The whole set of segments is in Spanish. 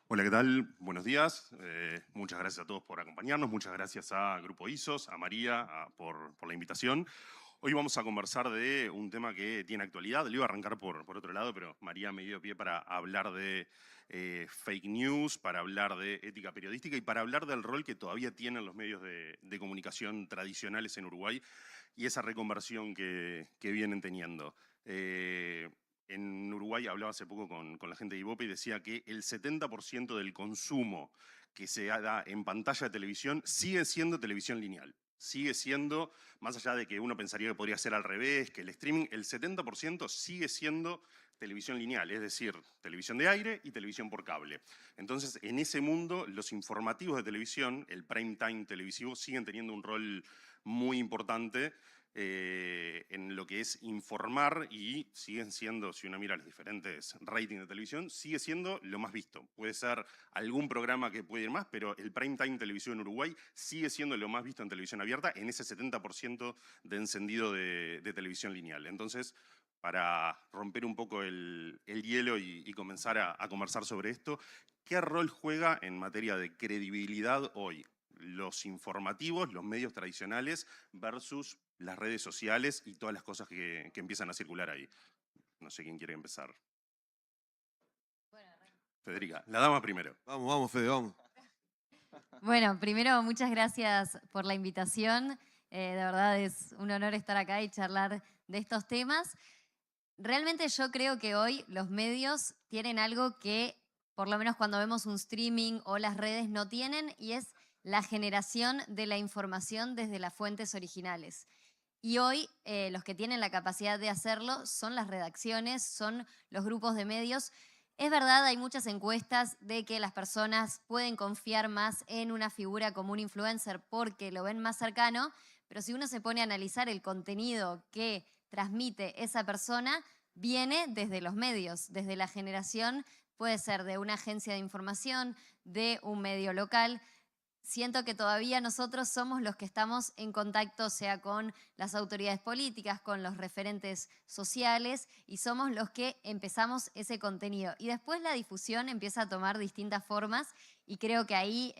Hola, ¿qué tal? Buenos días. Muchas gracias a todos por acompañarnos. Muchas gracias a Grupo ISOS, a María, por la invitación. Hoy vamos a conversar de un tema que tiene actualidad. Le iba a arrancar por otro lado, pero María me dio pie para hablar de fake news, para hablar de ética periodística y para hablar del rol que todavía tienen los medios de comunicación tradicionales en Uruguay y esa reconversión que vienen teniendo. En Uruguay hablaba hace poco con la gente de Ibope y decía que el 70% del consumo que se da en pantalla de televisión sigue siendo televisión lineal. Sigue siendo, más allá de que uno pensaría que podría ser al revés, que el streaming, el 70% sigue siendo televisión lineal, es decir, televisión de aire y televisión por cable. Entonces, en ese mundo, los informativos de televisión, el prime time televisivo, siguen teniendo un rol muy importante en lo que es informar y siguen siendo, si uno mira los diferentes ratings de televisión, sigue siendo lo más visto. Puede ser algún programa que puede ir más, pero el prime time televisivo en Uruguay sigue siendo lo más visto en televisión abierta en ese 70% de encendido de televisión lineal. Entonces, para romper un poco el hielo y comenzar a conversar sobre esto, ¿qué rol juega en materia de credibilidad hoy los informativos, los medios tradicionales versus las redes sociales y todas las cosas que empiezan a circular ahí? No sé quién quiere empezar. Federica, la dama primero. Vamos, vamos, Fede, vamos. Bueno, primero, muchas gracias por la invitación. De verdad es un honor estar acá y charlar de estos temas. Realmente yo creo que hoy los medios tienen algo que, por lo menos cuando vemos un streaming o las redes, no tienen, y es la generación de la información desde las fuentes originales. Y hoy los que tienen la capacidad de hacerlo son las redacciones, son los grupos de medios. Es verdad, hay muchas encuestas de que las personas pueden confiar más en una figura como un influencer porque lo ven más cercano, pero si uno se pone a analizar el contenido que transmite esa persona, viene desde los medios, desde la generación, puede ser de una agencia de información, de un medio local. Siento que todavía nosotros somos los que estamos en contacto, sea con las autoridades políticas, con los referentes sociales, y somos los que empezamos ese contenido. Y después la difusión empieza a tomar distintas formas y creo que ahí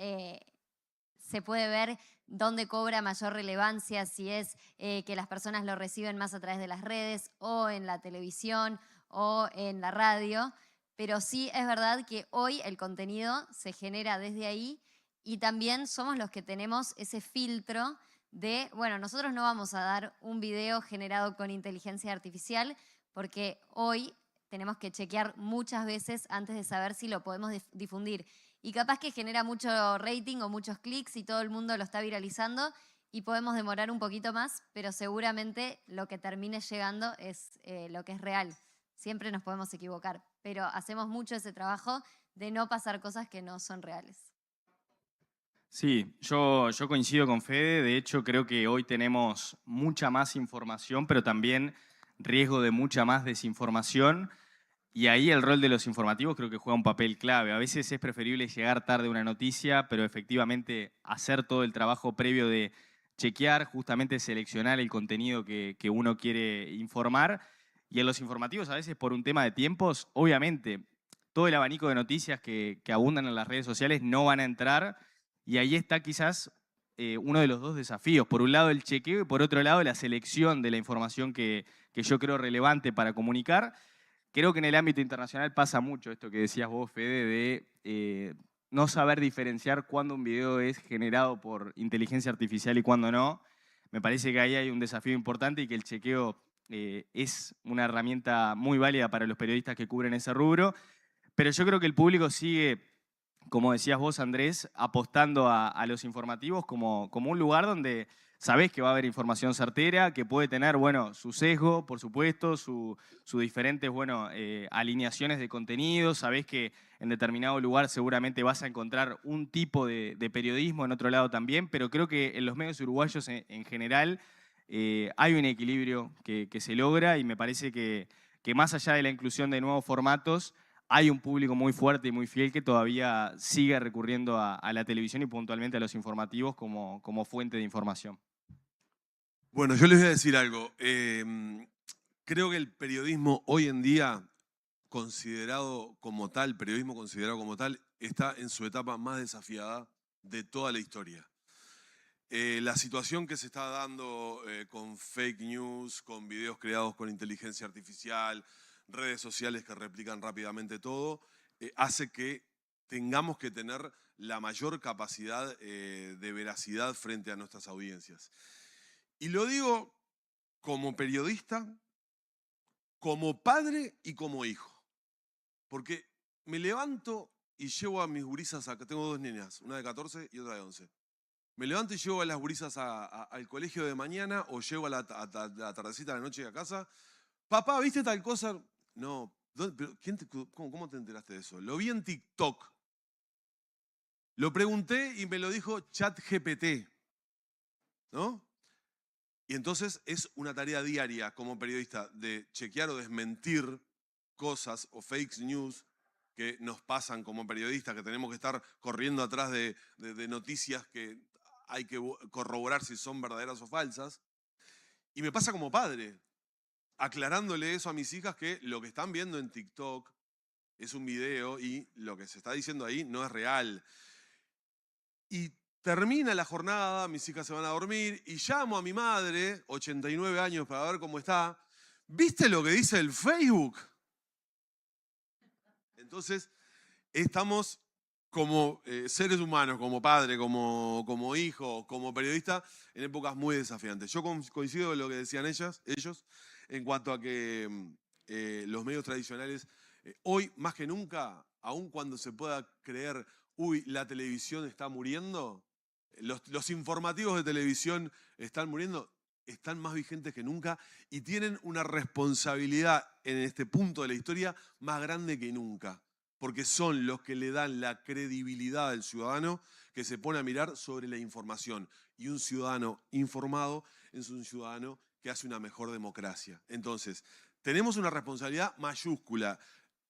se puede ver dónde cobra mayor relevancia, si es que las personas lo reciben más a través de las redes o en la televisión o en la radio. Pero sí es verdad que hoy el contenido se genera desde ahí y también somos los que tenemos ese filtro de, bueno, nosotros no vamos a dar un video generado con inteligencia artificial porque hoy tenemos que chequear muchas veces antes de saber si lo podemos difundir. Y capaz que genera mucho rating o muchos clics y todo el mundo lo está viralizando y podemos demorar un poquito más, pero seguramente lo que termine llegando es lo que es real. Siempre nos podemos equivocar, pero hacemos mucho ese trabajo de no pasar cosas que no son reales. Sí, yo coincido con Fede. De hecho, creo que hoy tenemos mucha más información, pero también riesgo de mucha más desinformación. Y ahí el rol de los informativos creo que juega un papel clave. A veces es preferible llegar tarde a una noticia, pero efectivamente hacer todo el trabajo previo de chequear, justamente seleccionar el contenido que uno quiere informar. Y en los informativos, a veces por un tema de tiempos, obviamente, todo el abanico de noticias que abundan en las redes sociales no van a entrar. Y ahí está quizás uno de los dos desafíos. Por un lado el chequeo y por otro lado la selección de la información que yo creo relevante para comunicar. Creo que en el ámbito internacional pasa mucho esto que decías vos, Fede, de no saber diferenciar cuándo un video es generado por inteligencia artificial y cuándo no. Me parece que ahí hay un desafío importante y que el chequeo es una herramienta muy válida para los periodistas que cubren ese rubro. Pero yo creo que el público sigue, como decías vos, Andrés, apostando a los informativos como un lugar donde sabés que va a haber información certera, que puede tener, bueno, su sesgo, por supuesto, sus diferentes, bueno, alineaciones de contenido, sabés que en determinado lugar seguramente vas a encontrar un tipo de periodismo, en otro lado también, pero creo que en los medios uruguayos en general hay un equilibrio que se logra y me parece que más allá de la inclusión de nuevos formatos, hay un público muy fuerte y muy fiel que todavía sigue recurriendo a la televisión y puntualmente a los informativos como fuente de información. Bueno, yo les voy a decir algo. Creo que el periodismo hoy en día considerado como tal, periodismo considerado como tal, está en su etapa más desafiada de toda la historia. La situación que se está dando con fake news, con videos creados con inteligencia artificial, redes sociales que replican rápidamente todo, hace que tengamos que tener la mayor capacidad de veracidad frente a nuestras audiencias. Y lo digo como periodista, como padre y como hijo. Porque me levanto y llevo a mis gurisas acá. Tengo dos nenas, una de 14 y otra de 11. Me levanto y llevo a las gurisas al colegio de mañana o llevo a la tardecita a la noche a casa. Papá, ¿viste tal cosa? No. Pero ¿cómo te enteraste de eso? Lo vi en TikTok. Lo pregunté y me lo dijo ChatGPT. ¿No? Y entonces es una tarea diaria como periodista de chequear o desmentir cosas o fake news que nos pasan como periodistas, que tenemos que estar corriendo atrás de noticias que hay que corroborar si son verdaderas o falsas. Y me pasa como padre, aclarándole eso a mis hijas, que lo que están viendo en TikTok es un video y lo que se está diciendo ahí no es real. Y termina la jornada, mis hijas se van a dormir y llamo a mi madre, 89 años, para ver cómo está. ¿Viste lo que dice el Facebook? Entonces, estamos como seres humanos, como padre, como hijo, como periodista, en épocas muy desafiantes. Yo coincido con lo que decían ellos, en cuanto a que los medios tradicionales, hoy más que nunca, aun cuando se pueda creer, uy, la televisión está muriendo, los informativos de televisión están muriendo, están más vigentes que nunca y tienen una responsabilidad en este punto de la historia más grande que nunca, porque son los que le dan la credibilidad al ciudadano que se pone a mirar sobre la información. Y un ciudadano informado es un ciudadano que hace una mejor democracia. Entonces, tenemos una responsabilidad mayúscula.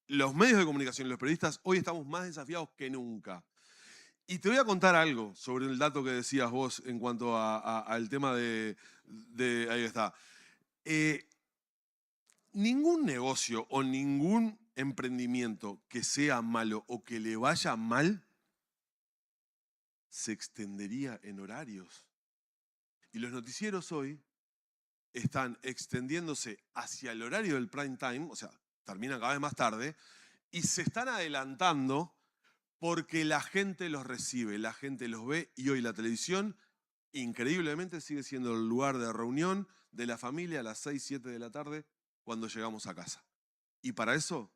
Los medios de comunicación, los periodistas, hoy estamos más desafiados que nunca. Y te voy a contar algo sobre el dato que decías vos en cuanto al tema de ahí está. Ningún negocio o ningún emprendimiento que sea malo o que le vaya mal se extendería en horarios. Y los noticieros hoy están extendiéndose hacia el horario del prime time, o sea, terminan cada vez más tarde, y se están adelantando porque la gente los recibe, la gente los ve, y hoy la televisión increíblemente sigue siendo el lugar de reunión de la familia a las 6, 7 de la tarde cuando llegamos a casa. Y para eso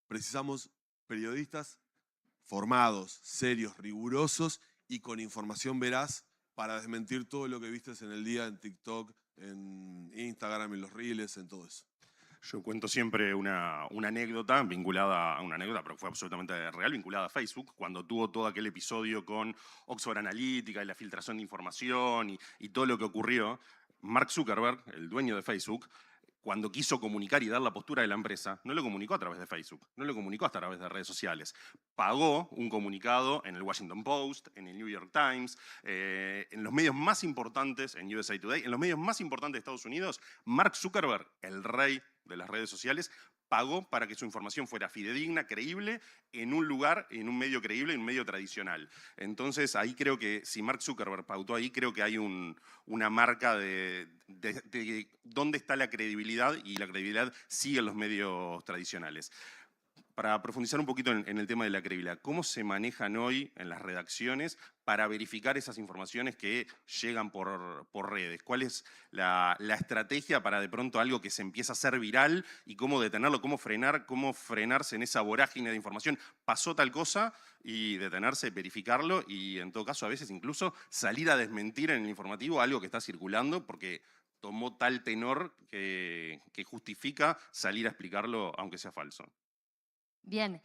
precisamos periodistas formados, serios, rigurosos y con información veraz para desmentir todo lo que vistes en el día en TikTok, en Instagram, en los Reels, en todo eso. Yo cuento siempre una anécdota vinculada a una anécdota, pero fue absolutamente real, vinculada a Facebook, cuando tuvo todo aquel episodio con Oxford Analytica y la filtración de información y todo lo que ocurrió. Mark Zuckerberg, el dueño de Facebook, cuando quiso comunicar y dar la postura de la empresa, no lo comunicó a través de Facebook, no lo comunicó a través de redes sociales. Pagó un comunicado en el Washington Post, en el New York Times, en los medios más importantes, en USA Today, en los medios más importantes de Estados Unidos. Mark Zuckerberg, el rey de las redes sociales, pagó para que su información fuera fidedigna, creíble, en un lugar, en un medio creíble, en un medio tradicional. Entonces, ahí creo que, si Mark Zuckerberg pautó ahí, creo que hay una marca de dónde está la credibilidad, y la credibilidad sigue en los medios tradicionales. Para profundizar un poquito en el tema de la credibilidad, ¿cómo se manejan hoy en las redacciones para verificar esas informaciones que llegan por redes? ¿Cuál es la estrategia para de pronto algo que se empieza a hacer viral y cómo detenerlo, cómo frenarse en esa vorágine de información? Pasó tal cosa y detenerse, verificarlo y en todo caso a veces incluso salir a desmentir en el informativo algo que está circulando porque tomó tal tenor que justifica salir a explicarlo aunque sea falso. Bien,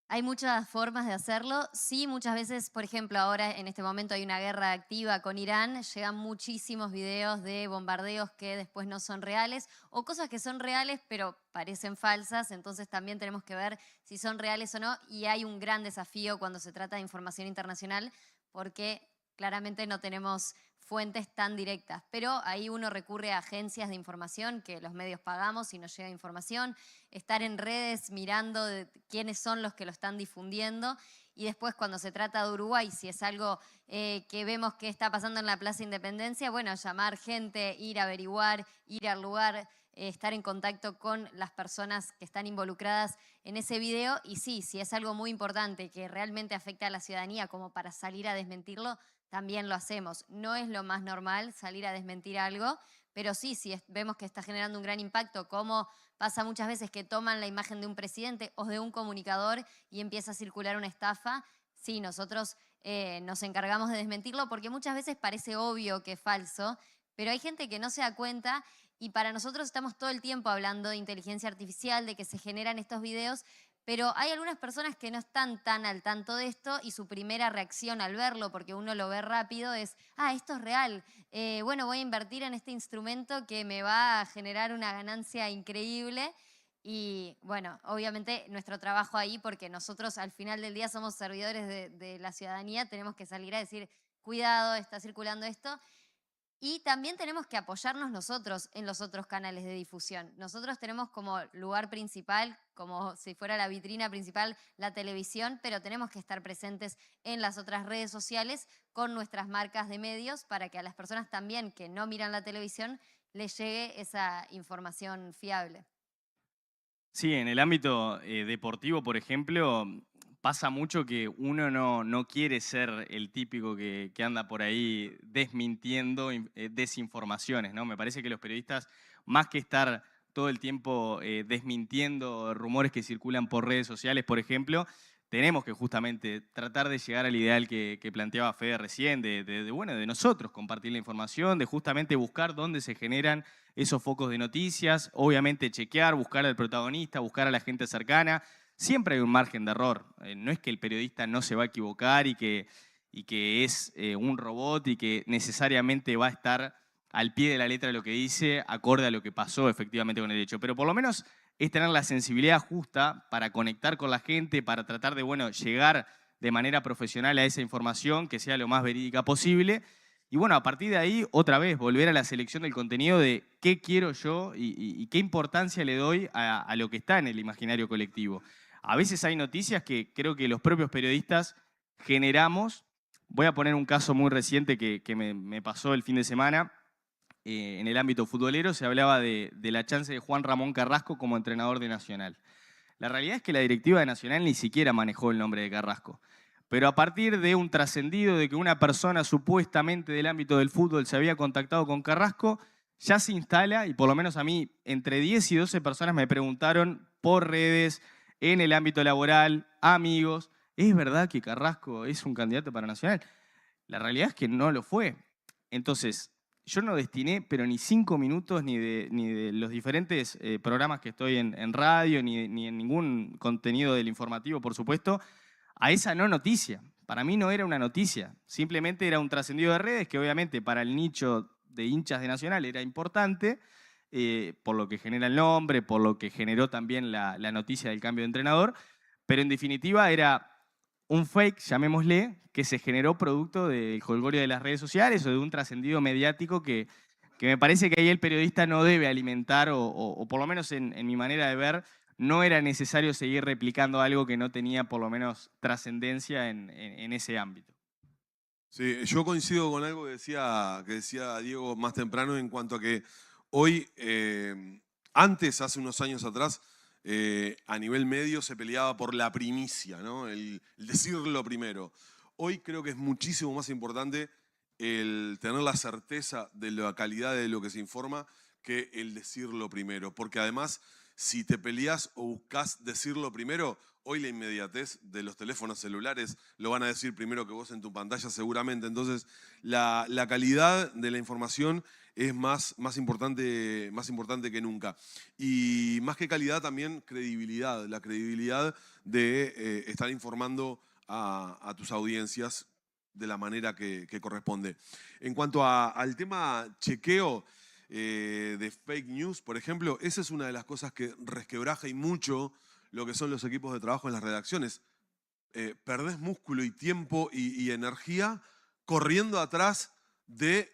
hay muchas formas de hacerlo. Sí, muchas veces, por ejemplo, ahora en este momento hay una guerra activa con Irán, llegan muchísimos videos de bombardeos que después no son reales o cosas que son reales pero parecen falsas, entonces también tenemos que ver si son reales o no, y hay un gran desafío cuando se trata de información internacional porque claramente no tenemos fuentes tan directas, pero ahí uno recurre a agencias de información que los medios pagamos y nos llega información, estar en redes mirando quiénes son los que lo están difundiendo y después cuando se trata de Uruguay, si es algo que vemos que está pasando en la Plaza Independencia, bueno, llamar gente, ir a averiguar, ir al lugar, estar en contacto con las personas que están involucradas en ese video y sí, si es algo muy importante que realmente afecta a la ciudadanía como para salir a desmentirlo, también lo hacemos. No es lo más normal salir a desmentir algo, pero sí, si vemos que está generando un gran impacto, como pasa muchas veces que toman la imagen de un presidente o de un comunicador y empieza a circular una estafa, sí, nosotros nos encargamos de desmentirlo porque muchas veces parece obvio que es falso, pero hay gente que no se da cuenta y para nosotros estamos todo el tiempo hablando de inteligencia artificial, de que se generan estos videos, pero hay algunas personas que no están tan al tanto de esto y su primera reacción al verlo, porque uno lo ve rápido, es, esto es real. Bueno, voy a invertir en este instrumento que me va a generar una ganancia increíble. Y bueno, obviamente nuestro trabajo ahí, porque nosotros al final del día somos servidores de la ciudadanía, tenemos que salir a decir, cuidado, está circulando esto. Y también tenemos que apoyarnos nosotros en los otros canales de difusión. Nosotros tenemos como lugar principal, como si fuera la vitrina principal, la televisión, pero tenemos que estar presentes en las otras redes sociales con nuestras marcas de medios para que a las personas también que no miran la televisión les llegue esa información fiable. Sí, en el ámbito deportivo, por ejemplo, pasa mucho que uno no quiere ser el típico que anda por ahí desmintiendo desinformaciones, ¿no? Me parece que los periodistas, más que estar todo el tiempo desmintiendo rumores que circulan por redes sociales, por ejemplo, tenemos que justamente tratar de llegar al ideal que planteaba Fede recién, de nosotros compartir la información, de justamente buscar dónde se generan esos focos de noticias, obviamente chequear, buscar al protagonista, buscar a la gente cercana. Siempre hay un margen de error. No es que el periodista no se va a equivocar y que es un robot y que necesariamente va a estar al pie de la letra de lo que dice, acorde a lo que pasó efectivamente con el hecho. Pero por lo menos es tener la sensibilidad justa para conectar con la gente, para tratar de, llegar de manera profesional a esa información que sea lo más verídica posible. Y bueno, a partir de ahí, otra vez, volver a la selección del contenido de qué quiero yo y qué importancia le doy a lo que está en el imaginario colectivo. A veces hay noticias que creo que los propios periodistas generamos. Voy a poner un caso muy reciente que me pasó el fin de semana. En el ámbito futbolero se hablaba de la chance de Juan Ramón Carrasco como entrenador de Nacional. La realidad es que la directiva de Nacional ni siquiera manejó el nombre de Carrasco. Pero a partir de un trascendido de que una persona supuestamente del ámbito del fútbol se había contactado con Carrasco, ya se instala, y por lo menos a mí, entre 10 y 12 personas me preguntaron por redes, en el ámbito laboral, amigos, ¿es verdad que Carrasco es un candidato para Nacional? La realidad es que no lo fue. Entonces, yo no destiné, pero ni 5 minutos ni de los diferentes programas que estoy en radio, ni en ningún contenido del informativo, por supuesto, a esa no noticia. Para mí no era una noticia, simplemente era un trascendido de redes que obviamente para el nicho de hinchas de Nacional era importante, por lo que genera el nombre, por lo que generó también la noticia del cambio de entrenador, pero en definitiva era un fake, llamémosle, que se generó producto del jolgorio de las redes sociales o de un trascendido mediático que me parece que ahí el periodista no debe alimentar, o por lo menos en mi manera de ver, no era necesario seguir replicando algo que no tenía por lo menos trascendencia en ese ámbito. Sí, yo coincido con algo que decía Diego más temprano en cuanto a que hoy, antes, hace unos años atrás, a nivel medio se peleaba por la primicia, ¿no? El decirlo primero. Hoy creo que es muchísimo más importante el tener la certeza de la calidad de lo que se informa que el decirlo primero. Porque además, si te peleás o buscas decirlo primero, hoy la inmediatez de los teléfonos celulares lo van a decir primero que vos en tu pantalla seguramente. Entonces, la calidad de la información es más importante que nunca. Y más que calidad, también credibilidad. La credibilidad de estar informando a tus audiencias de la manera que corresponde. En cuanto al tema chequeo de fake news, por ejemplo, esa es una de las cosas que resquebraja y mucho lo que son los equipos de trabajo en las redacciones. Perdés músculo y tiempo y energía corriendo atrás de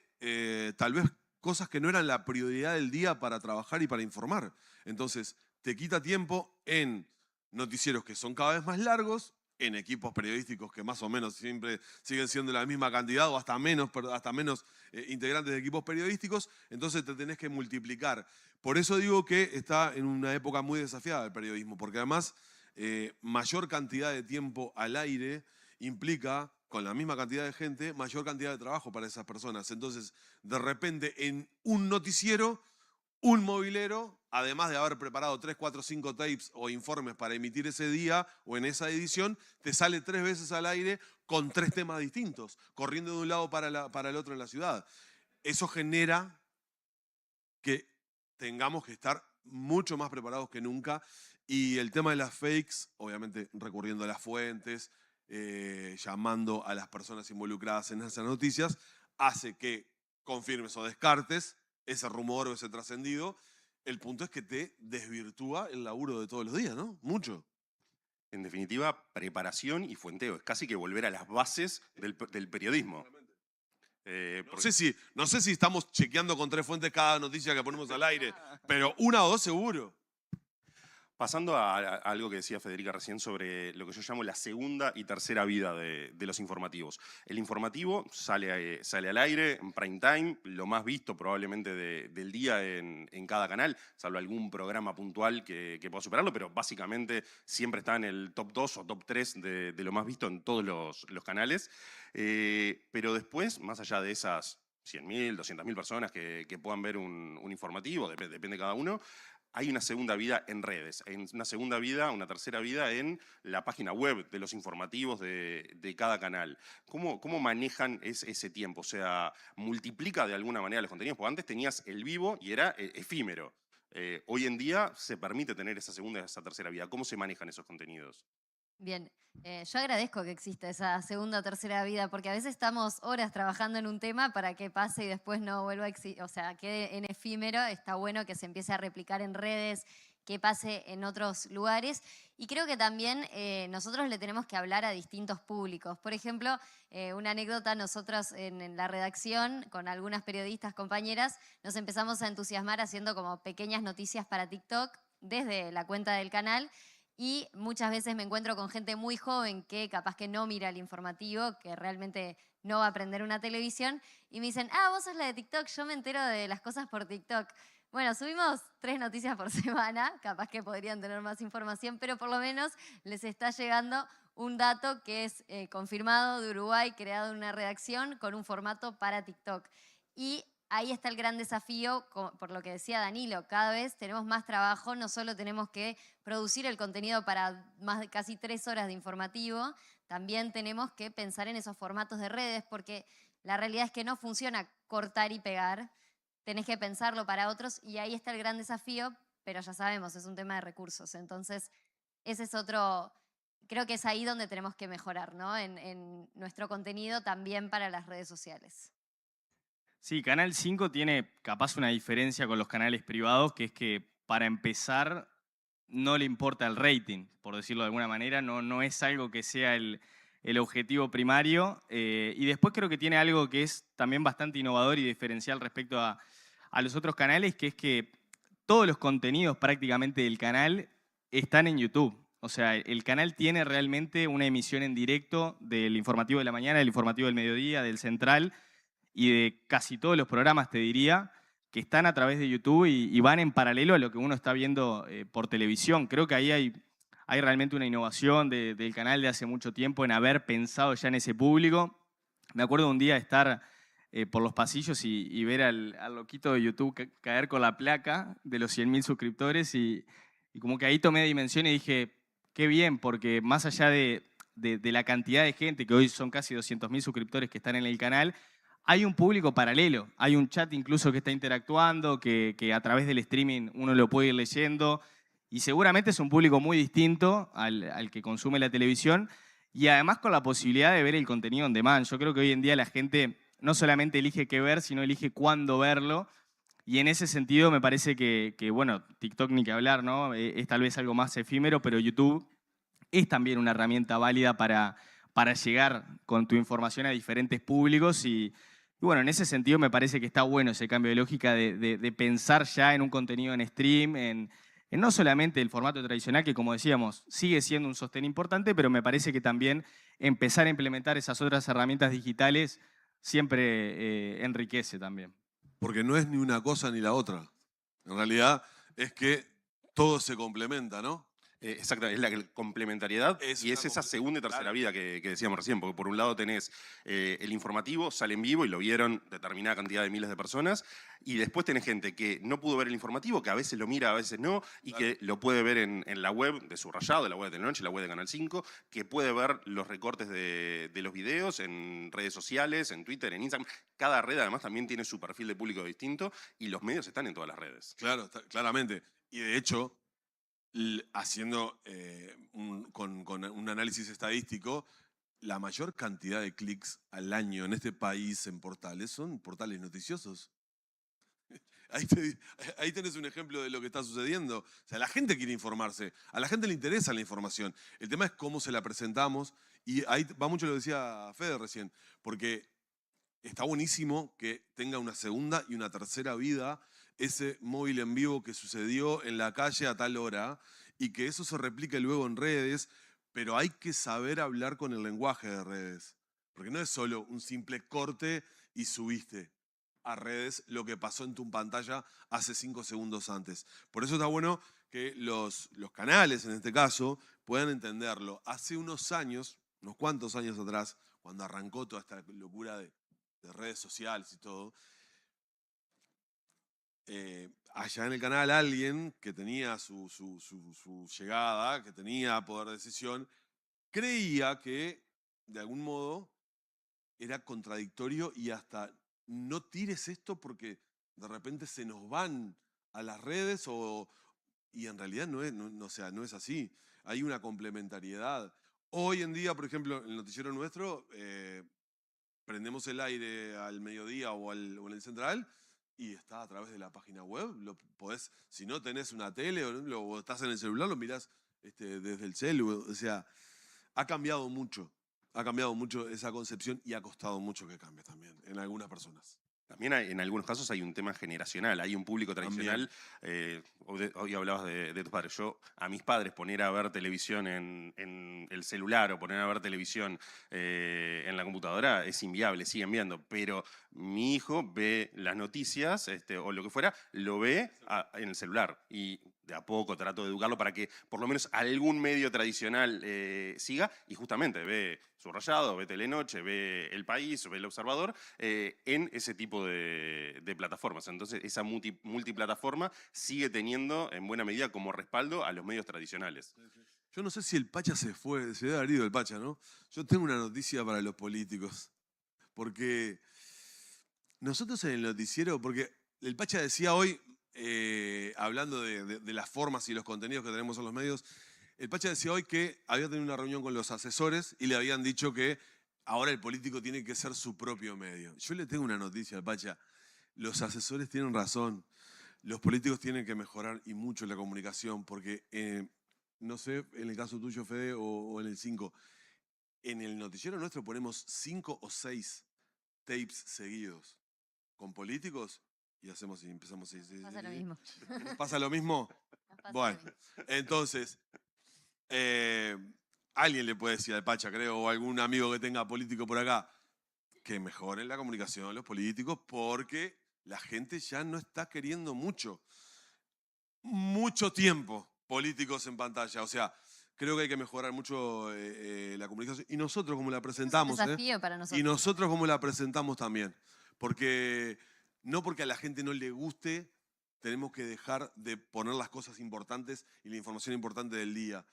tal vez cosas que no eran la prioridad del día para trabajar y para informar. Entonces, te quita tiempo en noticieros que son cada vez más largos, en equipos periodísticos que más o menos siempre siguen siendo la misma cantidad o hasta menos integrantes de equipos periodísticos, entonces te tenés que multiplicar. Por eso digo que está en una época muy desafiada el periodismo, porque además mayor cantidad de tiempo al aire implica, con la misma cantidad de gente, mayor cantidad de trabajo para esas personas. Entonces, de repente, en un noticiero, un movilero, además de haber preparado 3, 4, 5 tapes o informes para emitir ese día o en esa edición, te sale 3 veces al aire con 3 temas distintos, corriendo de un lado para el otro en la ciudad. Eso genera que tengamos que estar mucho más preparados que nunca. Y el tema de las fakes, obviamente recurriendo a las fuentes, llamando a las personas involucradas en esas noticias, hace que confirmes o descartes ese rumor o ese trascendido. El punto es que te desvirtúa el laburo de todos los días, ¿no? Mucho. En definitiva, preparación y fuenteo. Es casi que volver a las bases del periodismo. No sé si estamos chequeando con 3 fuentes cada noticia que ponemos al aire, pero 1 o 2 seguro. Pasando a algo que decía Federica recién sobre lo que yo llamo la segunda y tercera vida de los informativos. El informativo sale al aire en prime time, lo más visto probablemente del día en cada canal, salvo algún programa puntual que pueda superarlo, pero básicamente siempre está en el top 2 o top 3 de lo más visto en todos los canales. Pero después, más allá de esas 100.000, 200.000 personas que puedan ver un informativo, depende de cada uno, hay una segunda vida en redes, una segunda vida, una tercera vida en la página web de los informativos de cada canal. ¿Cómo manejan ese tiempo? O sea, ¿multiplica de alguna manera los contenidos? Porque antes tenías el vivo y era efímero. Hoy en día se permite tener esa segunda y esa tercera vida. ¿Cómo se manejan esos contenidos? Bien, yo agradezco que exista esa segunda o tercera vida, porque a veces estamos horas trabajando en un tema para que pase y después no vuelva a existir, o sea, quede en efímero. Está bueno que se empiece a replicar en redes, que pase en otros lugares. Y creo que también nosotros le tenemos que hablar a distintos públicos. Por ejemplo, una anécdota, nosotros en la redacción, con algunas periodistas compañeras, nos empezamos a entusiasmar haciendo como pequeñas noticias para TikTok desde la cuenta del canal. Y muchas veces me encuentro con gente muy joven que capaz que no mira el informativo, que realmente no va a prender una televisión, y me dicen, vos sos la de TikTok, yo me entero de las cosas por TikTok. Bueno, subimos 3 noticias por semana, capaz que podrían tener más información, pero por lo menos les está llegando un dato que es confirmado de Uruguay, creado en una redacción con un formato para TikTok. Y ahí está el gran desafío, por lo que decía Danilo, cada vez tenemos más trabajo, no solo tenemos que producir el contenido para más de casi 3 horas de informativo, también tenemos que pensar en esos formatos de redes, porque la realidad es que no funciona cortar y pegar, tenés que pensarlo para otros y ahí está el gran desafío, pero ya sabemos, es un tema de recursos, entonces ese es otro, creo que es ahí donde tenemos que mejorar, ¿no? En nuestro contenido también para las redes sociales. Sí, Canal 5 tiene capaz una diferencia con los canales privados, que es que para empezar no le importa el rating, por decirlo de alguna manera, no es algo que sea el objetivo primario. Y después creo que tiene algo que es también bastante innovador y diferencial respecto a los otros canales, que es que todos los contenidos prácticamente del canal están en YouTube. O sea, el canal tiene realmente una emisión en directo del informativo de la mañana, del informativo del mediodía, del central, y de casi todos los programas, te diría, que están a través de YouTube y van en paralelo a lo que uno está viendo por televisión. Creo que ahí hay realmente una innovación del canal de hace mucho tiempo en haber pensado ya en ese público. Me acuerdo un día estar por los pasillos y ver al loquito de YouTube caer con la placa de los 100.000 suscriptores y como que ahí tomé dimensión y dije, qué bien, porque más allá de la cantidad de gente, que hoy son casi 200.000 suscriptores que están en el canal, hay un público paralelo, hay un chat incluso que está interactuando, que a través del streaming uno lo puede ir leyendo y seguramente es un público muy distinto al que consume la televisión y además con la posibilidad de ver el contenido on demand. Yo creo que hoy en día la gente no solamente elige qué ver, sino elige cuándo verlo y en ese sentido me parece que bueno, TikTok ni que hablar, ¿no? Es tal vez algo más efímero, pero YouTube es también una herramienta válida para para llegar con tu información a diferentes públicos y bueno, en ese sentido me parece que está bueno ese cambio de lógica de pensar ya en un contenido en stream, en no solamente el formato tradicional, que como decíamos, sigue siendo un sostén importante, pero me parece que también empezar a implementar esas otras herramientas digitales siempre enriquece también. Porque no es ni una cosa ni la otra. En realidad es que todo se complementa, ¿no? Exactamente, es la complementariedad Es y es una esa segunda y tercera claro. vida que decíamos recién, porque por un lado tenés el informativo, sale en vivo y lo vieron determinada cantidad de miles de personas, y después tenés gente que no pudo ver el informativo, que a veces lo mira, a veces no, y Claro. que lo puede ver en la web de Subrayado, de la web de la noche, la web de Canal 5, que puede ver los recortes de los videos en redes sociales, en Twitter, en Instagram. Cada red además también tiene su perfil de público distinto y los medios están en todas las redes. Claro, claramente. Y de hecho, haciendo con un análisis estadístico, la mayor cantidad de clics al año en este país en portales son portales noticiosos. Ahí, ahí tenés un ejemplo de lo que está sucediendo. O sea, la gente quiere informarse, a la gente le interesa la información. El tema es cómo se la presentamos y ahí va mucho lo que decía Fede recién, porque está buenísimo que tenga una segunda y una tercera vida ese móvil en vivo que sucedió en la calle a tal hora y que eso se replique luego en redes, pero hay que saber hablar con el lenguaje de redes, porque no es solo un simple corte y subiste a redes lo que pasó en tu pantalla hace 5 segundos antes. Por eso está bueno que los canales, en este caso, puedan entenderlo. Hace unos años, unos cuantos años atrás, cuando arrancó toda esta locura de redes sociales y todo, allá en el canal alguien que tenía su llegada, que tenía poder de decisión, creía que de algún modo era contradictorio y hasta no tires esto porque de repente se nos van a las redes y en realidad o sea, no es así. Hay una complementariedad. Hoy en día, por ejemplo, en el noticiero nuestro, prendemos el aire al mediodía o en el central y está a través de la página web. Lo podés, si no tenés una tele o estás en el celular, lo mirás desde el celu. O sea, ha cambiado mucho. Ha cambiado mucho esa concepción y ha costado mucho que cambie también en algunas personas. También en algunos casos hay un tema generacional, hay un público tradicional. Hoy hablabas de tus padres. Yo, a mis padres, poner a ver televisión en el celular o poner a ver televisión en la computadora es inviable, siguen viendo. Pero mi hijo ve las noticias o lo que fuera, lo ve en el celular. Y de a poco trato de educarlo para que por lo menos algún medio tradicional siga, y justamente ve Subrayado, ve Telenoche, ve El País, ve El Observador, en ese tipo de plataformas. Entonces esa multiplataforma sigue teniendo en buena medida como respaldo a los medios tradicionales. Yo no sé si el Pacha se fue, se debe haber ido el Pacha, ¿no? Yo tengo una noticia para los políticos, porque nosotros en el noticiero, porque el Pacha decía hoy, hablando de las formas y los contenidos que tenemos en los medios, el Pacha decía hoy que había tenido una reunión con los asesores y le habían dicho que ahora el político tiene que ser su propio medio. Yo le tengo una noticia al Pacha. Los asesores tienen razón. Los políticos tienen que mejorar y mucho la comunicación porque, no sé, en el caso tuyo, Fede, o en el 5, en el noticiero nuestro ponemos 5 o 6 tapes seguidos con políticos y empezamos a decir. Pasa lo mismo. ¿Pasa lo mismo? Pasa Bueno, lo mismo. entonces, alguien le puede decir al Pacha, creo, o algún amigo que tenga político por acá, que mejoren la comunicación de los políticos porque la gente ya no está queriendo mucho tiempo políticos en pantalla. O sea, creo que hay que mejorar mucho la comunicación. Y nosotros como la presentamos. Es un desafío para nosotros. Y nosotros como la presentamos también. Porque no porque a la gente no le guste, tenemos que dejar de poner las cosas importantes y la información importante del día.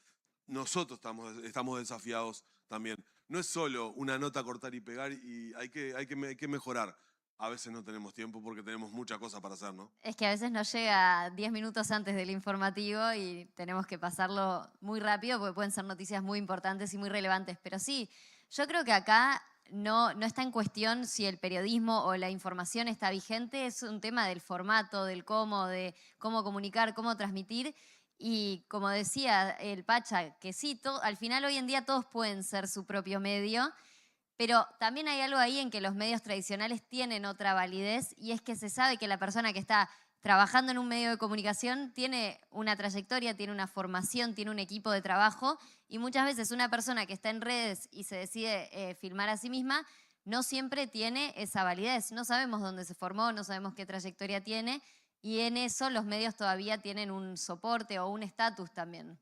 Nosotros estamos desafiados también. No es solo una nota cortar y pegar y hay que mejorar. A veces no tenemos tiempo porque tenemos muchas cosas para hacer, ¿no? Es que a veces nos llega 10 minutos antes del informativo y tenemos que pasarlo muy rápido porque pueden ser noticias muy importantes y muy relevantes. Pero sí, yo creo que acá no está en cuestión si el periodismo o la información está vigente, es un tema del formato, de cómo comunicar, cómo transmitir. Y como decía el Pacha, que sí, al final hoy en día todos pueden ser su propio medio, pero también hay algo ahí en que los medios tradicionales tienen otra validez y es que se sabe que la persona que está trabajando en un medio de comunicación tiene una trayectoria, tiene una formación, tiene un equipo de trabajo y muchas veces una persona que está en redes y se decide filmar a sí misma no siempre tiene esa validez. No sabemos dónde se formó, no sabemos qué trayectoria tiene y en eso los medios todavía tienen un soporte o un estatus también.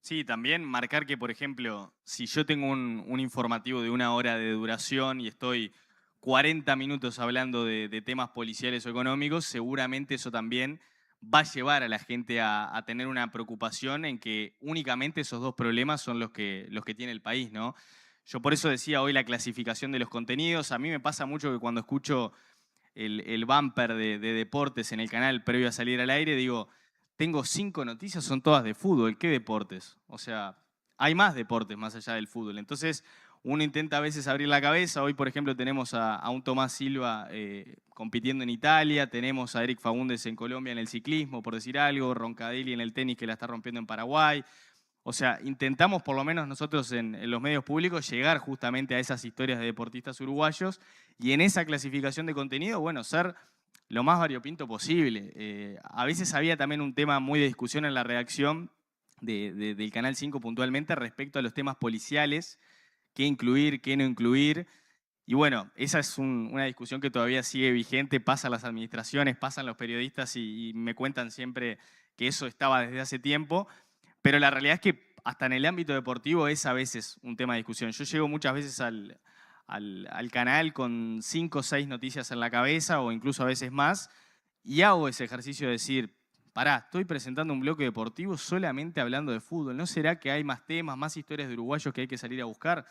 Sí, también marcar que, por ejemplo, si yo tengo un informativo de 1 hora de duración y estoy 40 minutos hablando de temas policiales o económicos, seguramente eso también va a llevar a la gente a tener una preocupación en que únicamente esos 2 problemas son los que tiene el país, ¿no? Yo por eso decía hoy la clasificación de los contenidos. A mí me pasa mucho que cuando escucho el bumper de deportes en el canal previo a salir al aire, digo, tengo 5 noticias, son todas de fútbol. ¿Qué deportes? O sea, hay más deportes más allá del fútbol. Entonces, uno intenta a veces abrir la cabeza. Hoy, por ejemplo, tenemos a un Tomás Silva compitiendo en Italia, tenemos a Eric Fagundes en Colombia en el ciclismo, por decir algo, Roncadelli en el tenis que la está rompiendo en Paraguay. O sea, intentamos por lo menos nosotros en los medios públicos llegar justamente a esas historias de deportistas uruguayos y en esa clasificación de contenido, bueno, ser lo más variopinto posible. A veces había también un tema muy de discusión en la redacción del Canal 5 puntualmente respecto a los temas policiales, qué incluir, qué no incluir. Y bueno, esa es una discusión que todavía sigue vigente, pasan las administraciones, pasan los periodistas y me cuentan siempre que eso estaba desde hace tiempo. Pero la realidad es que hasta en el ámbito deportivo es a veces un tema de discusión. Yo llego muchas veces al canal con 5 o 6 noticias en la cabeza o incluso a veces más y hago ese ejercicio de decir, pará, estoy presentando un bloque deportivo solamente hablando de fútbol. ¿No será que hay más temas, más historias de uruguayos que hay que salir a buscar?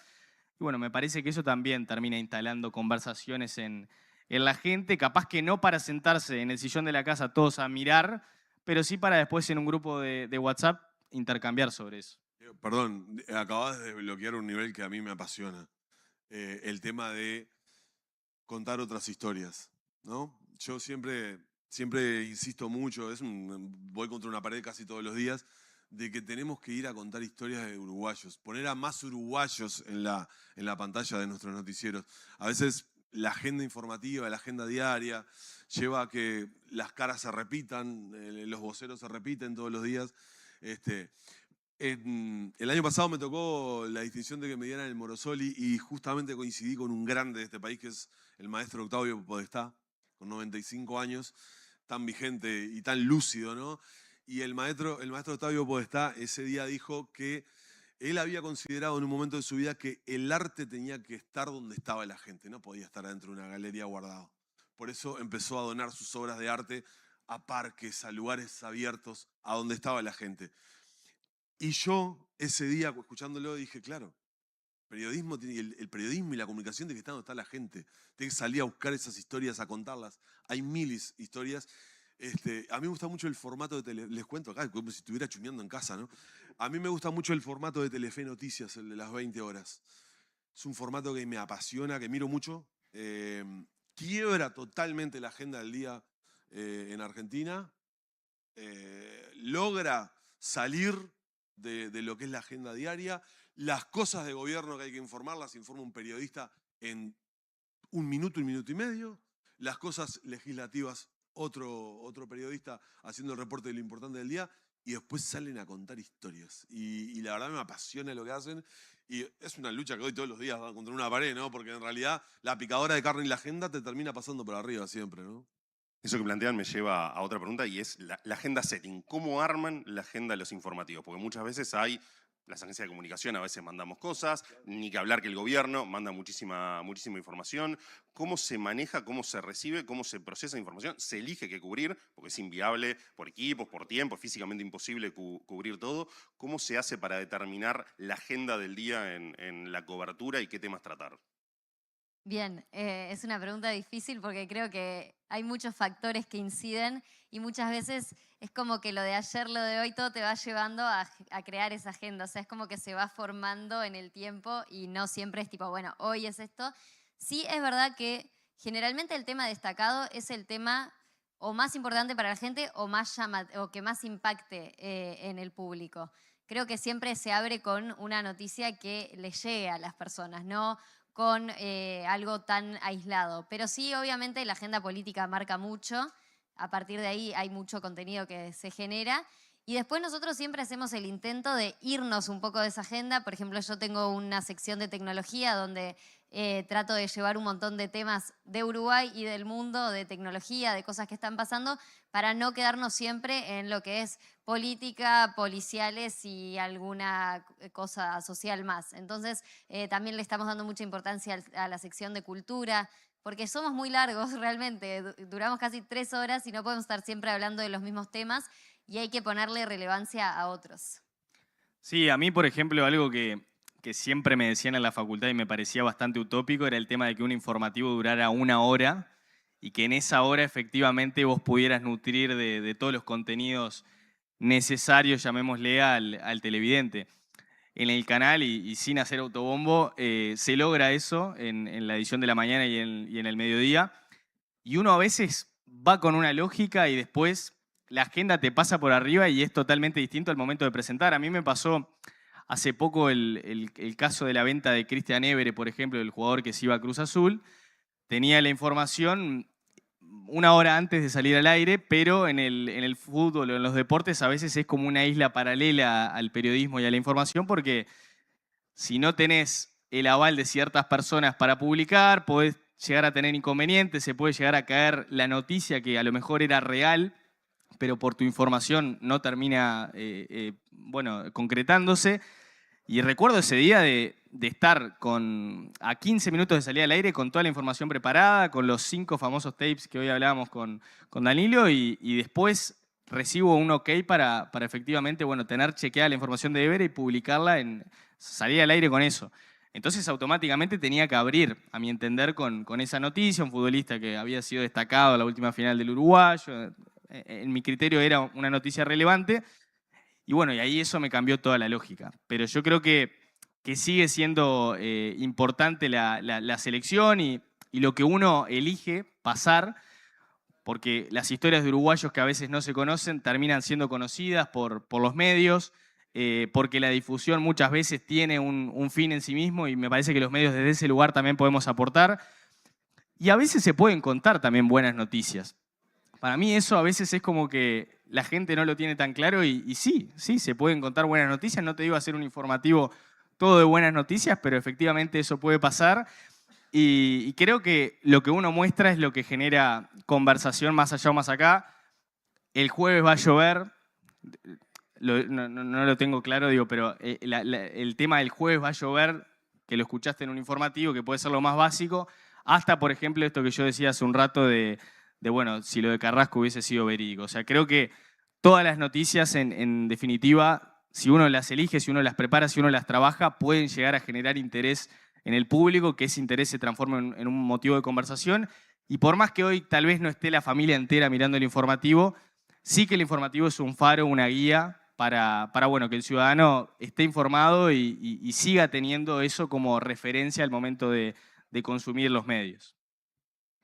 Y bueno, me parece que eso también termina instalando conversaciones en la gente, capaz que no para sentarse en el sillón de la casa todos a mirar, pero sí para después en un grupo de WhatsApp intercambiar sobre eso. Perdón, acabas de desbloquear un nivel que a mí me apasiona. El tema de contar otras historias, ¿no? Yo siempre insisto mucho, voy contra una pared casi todos los días, de que tenemos que ir a contar historias de uruguayos, poner a más uruguayos en la pantalla de nuestros noticieros. A veces la agenda informativa, la agenda diaria, lleva a que las caras se repitan, los voceros se repiten todos los días. El año pasado me tocó la distinción de que me dieran el Morosoli y justamente coincidí con un grande de este país que es el maestro Octavio Podestá, con 95 años, tan vigente y tan lúcido, ¿no? Y el maestro Octavio Podestá ese día dijo que él había considerado en un momento de su vida que el arte tenía que estar donde estaba la gente, no podía estar dentro de una galería guardado. Por eso empezó a donar sus obras de arte a parques, a lugares abiertos, a donde estaba la gente. Y yo ese día, escuchándolo, dije, claro, el periodismo y la comunicación tiene que estar donde está la gente. Tiene que salir a buscar esas historias, a contarlas. Hay miles de historias. A mí me gusta mucho el formato de les cuento acá, como si estuviera chumeando en casa, ¿no? A mí me gusta mucho el formato de Telefe Noticias, el de las 20 horas. Es un formato que me apasiona, que miro mucho. Quiebra totalmente la agenda del día en Argentina. Logra salir de lo que es la agenda diaria. Las cosas de gobierno que hay que informar las informa un periodista en 1 minuto, 1 minuto y medio. Las cosas legislativas, otro periodista haciendo el reporte de lo importante del día. Y después salen a contar historias. Y la verdad me apasiona lo que hacen. Y es una lucha que doy todos los días contra una pared, ¿no? Porque en realidad la picadora de carne y la agenda te termina pasando por arriba siempre, ¿no? Eso que plantean me lleva a otra pregunta y es la agenda setting. ¿Cómo arman la agenda de los informativos? Porque muchas veces las agencias de comunicación a veces mandamos cosas, ni que hablar que el gobierno manda muchísima información. ¿Cómo se maneja, cómo se recibe, cómo se procesa información? ¿Se elige qué cubrir? Porque es inviable por equipos, por tiempo, es físicamente imposible cubrir todo. ¿Cómo se hace para determinar la agenda del día en la cobertura y qué temas tratar? Bien, es una pregunta difícil porque creo que hay muchos factores que inciden y muchas veces es como que lo de ayer, lo de hoy, todo te va llevando a crear esa agenda. O sea, es como que se va formando en el tiempo y no siempre es tipo, bueno, hoy es esto. Sí es verdad que generalmente el tema destacado es el tema o más importante para la gente o que más impacte en el público. Creo que siempre se abre con una noticia que le llegue a las personas, no con algo tan aislado. Pero sí, obviamente, la agenda política marca mucho. A partir de ahí hay mucho contenido que se genera. Y después nosotros siempre hacemos el intento de irnos un poco de esa agenda. Por ejemplo, yo tengo una sección de tecnología donde trato de llevar un montón de temas de Uruguay y del mundo, de tecnología, de cosas que están pasando, para no quedarnos siempre en lo que es política, policiales y alguna cosa social más. Entonces, también le estamos dando mucha importancia a la sección de cultura, porque somos muy largos realmente, duramos casi 3 horas y no podemos estar siempre hablando de los mismos temas y hay que ponerle relevancia a otros. Sí, a mí, por ejemplo, algo que siempre me decían en la facultad y me parecía bastante utópico era el tema de que un informativo durara 1 hora y que en esa hora efectivamente vos pudieras nutrir de todos los contenidos necesarios, llamémosle, al televidente. En el canal, y sin hacer autobombo, se logra eso en la edición de la mañana y en el mediodía. Y uno a veces va con una lógica y después la agenda te pasa por arriba y es totalmente distinto al momento de presentar. A mí me pasó hace poco el caso de la venta de Cristian Évere, por ejemplo, el jugador que se iba a Cruz Azul. Tenía la información 1 hora antes de salir al aire, pero en el fútbol o en los deportes a veces es como una isla paralela al periodismo y a la información, porque si no tenés el aval de ciertas personas para publicar, podés llegar a tener inconvenientes, se puede llegar a caer la noticia que a lo mejor era real, pero por tu información no termina concretándose. Y recuerdo ese día de estar a 15 minutos de salir al aire con toda la información preparada, con los 5 famosos tapes que hoy hablábamos con Danilo, y después recibo un ok para efectivamente tener chequeada la información de Évere y publicarla, salir al aire con eso. Entonces automáticamente tenía que abrir, a mi entender, con esa noticia, un futbolista que había sido destacado en la última final del Uruguayo. En mi criterio era una noticia relevante. Y y ahí eso me cambió toda la lógica. Pero yo creo que sigue siendo importante la selección y lo que uno elige pasar, porque las historias de uruguayos que a veces no se conocen terminan siendo conocidas por los medios, porque la difusión muchas veces tiene un fin en sí mismo y me parece que los medios desde ese lugar también podemos aportar. Y a veces se pueden contar también buenas noticias. Para mí eso a veces es como que la gente no lo tiene tan claro y sí, se pueden contar buenas noticias. No te digo hacer un informativo todo de buenas noticias, pero efectivamente eso puede pasar. Y creo que lo que uno muestra es lo que genera conversación más allá o más acá. El jueves va a llover, no lo tengo claro, pero el tema del jueves va a llover, que lo escuchaste en un informativo, que puede ser lo más básico, hasta, por ejemplo, esto que yo decía hace un rato de si lo de Carrasco hubiese sido verídico. O sea, creo que todas las noticias, en definitiva, si uno las elige, si uno las prepara, si uno las trabaja, pueden llegar a generar interés en el público, que ese interés se transforme en un motivo de conversación. Y por más que hoy tal vez no esté la familia entera mirando el informativo, sí que el informativo es un faro, una guía para que el ciudadano esté informado y siga teniendo eso como referencia al momento de consumir los medios.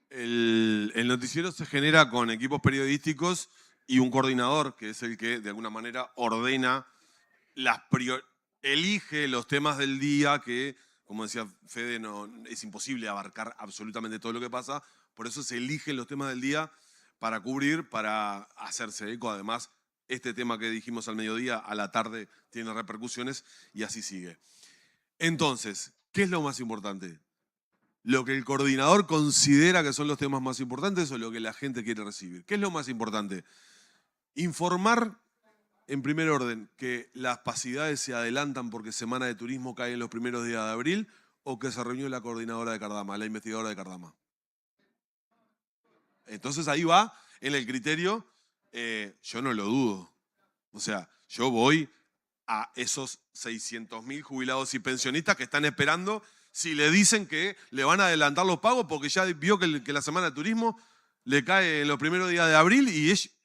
El noticiero se genera con equipos periodísticos y un coordinador, que es el que de alguna manera ordena, elige los temas del día que, como decía Fede, no, es imposible abarcar absolutamente todo lo que pasa. Por eso se eligen los temas del día para cubrir, para hacerse eco. Además, este tema que dijimos al mediodía, a la tarde tiene repercusiones y así sigue. Entonces, ¿qué es lo más importante? ¿Lo que el coordinador considera que son los temas más importantes o lo que la gente quiere recibir? ¿Qué es lo más importante? Informar, en primer orden, que las pasidades se adelantan porque Semana de Turismo cae en los primeros días de abril, o que se reunió la coordinadora de Cardama, la investigadora de Cardama. Entonces ahí va en el criterio, yo no lo dudo. O sea, yo voy a esos 600.000 jubilados y pensionistas que están esperando si le dicen que le van a adelantar los pagos porque ya vio que la Semana de Turismo le cae en los primeros días de abril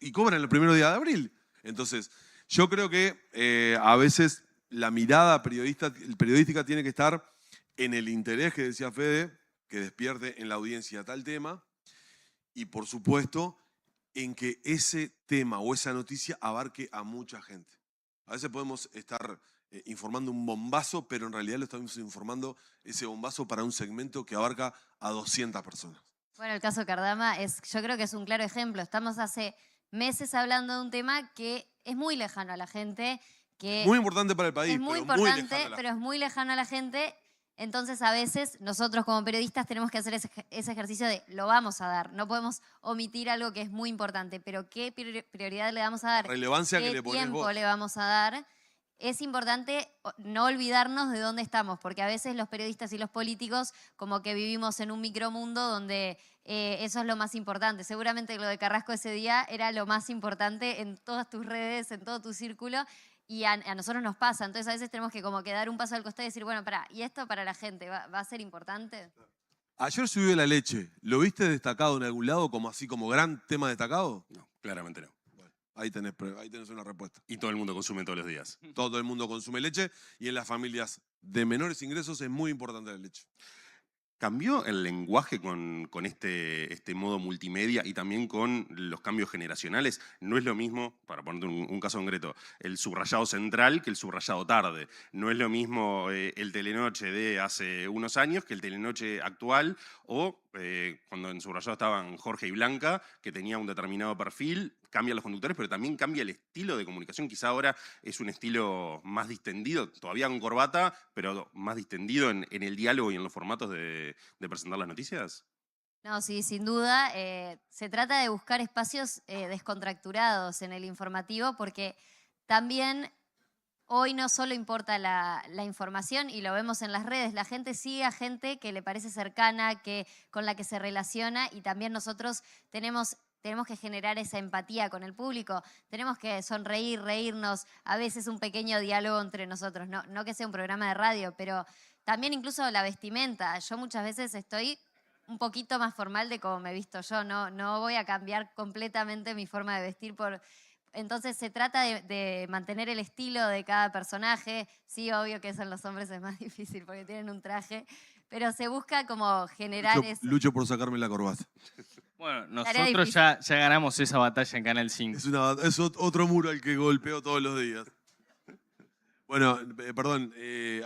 y cobran en los primeros días de abril. Entonces, yo creo que a veces la mirada periodística tiene que estar en el interés que decía Fede, que despierte en la audiencia tal tema, y por supuesto en que ese tema o esa noticia abarque a mucha gente. A veces podemos estar informando un bombazo, pero en realidad lo estamos informando ese bombazo para un segmento que abarca a 200 personas. Bueno, el caso Cardama yo creo que es un claro ejemplo. Estamos hace meses hablando de un tema que es muy lejano a la gente. Que muy importante para el país, es muy pero importante, muy lejano a la pero es muy lejano a la gente. Entonces, a veces, nosotros como periodistas tenemos que hacer ese ejercicio de lo vamos a dar. No podemos omitir algo que es muy importante, pero ¿qué prioridad le vamos a dar? La relevancia que ¿Qué le pones tiempo vos. le vamos a dar? Es importante no olvidarnos de dónde estamos, porque a veces los periodistas y los políticos como que vivimos en un micromundo donde eso es lo más importante. Seguramente lo de Carrasco ese día era lo más importante en todas tus redes, en todo tu círculo, y a nosotros nos pasa. Entonces a veces tenemos que como que dar un paso al costado y decir, bueno, pará, ¿y esto para la gente va a ser importante? Ayer subió la leche. ¿Lo viste destacado en algún lado como así como gran tema destacado? No, claramente no. Bueno, ahí tenés una respuesta. Y todo el mundo consume todos los días. Todo el mundo consume leche y en las familias de menores ingresos es muy importante la leche. ¿Cambió el lenguaje con este modo multimedia y también con los cambios generacionales? No es lo mismo, para ponerte un caso concreto, el subrayado central que el subrayado tarde. No es lo mismo el Telenoche de hace unos años que el Telenoche actual, o cuando en subrayado estaban Jorge y Blanca, que tenía un determinado perfil. Cambian los conductores, pero también cambia el estilo de comunicación. Quizá ahora es un estilo más distendido, todavía con corbata, pero más distendido en el diálogo y en los formatos de presentar las noticias. No, sí, sin duda. Se trata de buscar espacios descontracturados en el informativo, porque también hoy no solo importa la información, y lo vemos en las redes, la gente sigue a gente que le parece cercana, con la que se relaciona, y también nosotros tenemos que generar esa empatía con el público, tenemos que sonreír, reírnos, a veces un pequeño diálogo entre nosotros, no que sea un programa de radio, pero también incluso la vestimenta. Yo muchas veces estoy un poquito más formal de cómo me he visto yo, no voy a cambiar completamente mi forma de vestir Entonces se trata de mantener el estilo de cada personaje. Sí, obvio que eso en los hombres es más difícil porque tienen un traje, pero se busca como generar eso. Lucho por sacarme la corbata. Bueno, nosotros ya ganamos esa batalla en Canal 5. Es otro muro al que golpeo todos los días. Bueno, perdón,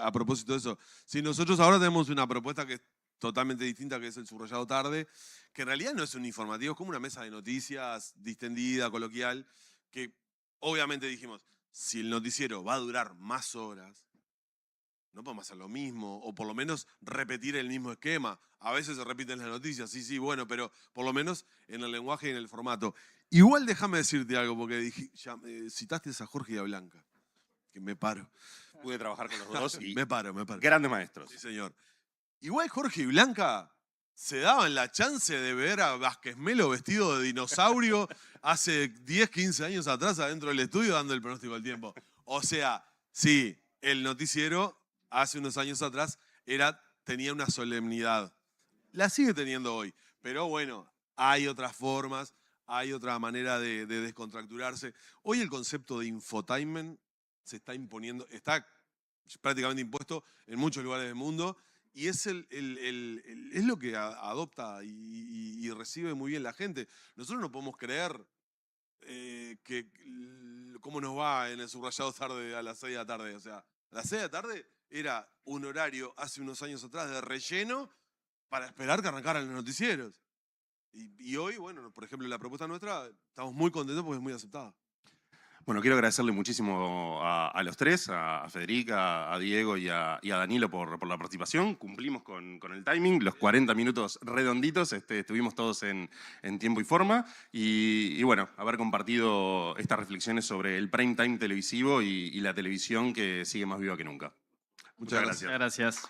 a propósito de eso. Sí, nosotros ahora tenemos una propuesta que es totalmente distinta, que es el subrayado tarde, que en realidad no es un informativo, es como una mesa de noticias distendida, coloquial, que obviamente dijimos, si el noticiero va a durar más horas, no podemos hacer lo mismo, o por lo menos repetir el mismo esquema. A veces se repiten las noticias, sí, bueno, pero por lo menos en el lenguaje y en el formato. Igual déjame decirte algo, porque citaste a Jorge y a Blanca, que me paro. Pude trabajar con los dos y me paro. grandes maestros. Sí, señor. Igual Jorge y Blanca se daban la chance de ver a Vázquez Melo vestido de dinosaurio hace 10, 15 años atrás adentro del estudio dando el pronóstico del tiempo. O sea, sí, el noticiero hace unos años atrás tenía una solemnidad. La sigue teniendo hoy, pero bueno, hay otras formas, hay otra manera de descontracturarse. Hoy el concepto de infotainment se está imponiendo, está prácticamente impuesto en muchos lugares del mundo y es lo que adopta y recibe muy bien la gente. Nosotros no podemos creer cómo nos va en el subrayado tarde a las 6 de la tarde. O sea, a las 6 de la tarde era un horario hace unos años atrás de relleno para esperar que arrancaran los noticieros. Y hoy, bueno, por ejemplo, la propuesta nuestra, estamos muy contentos porque es muy aceptada. Bueno, quiero agradecerle muchísimo a los tres, a Federica, a Diego y a Danilo por la participación. Cumplimos con el timing, los 40 minutos redonditos, estuvimos todos en tiempo y forma. Y bueno, haber compartido estas reflexiones sobre el prime time televisivo y la televisión que sigue más viva que nunca. Muchas gracias. Muchas gracias.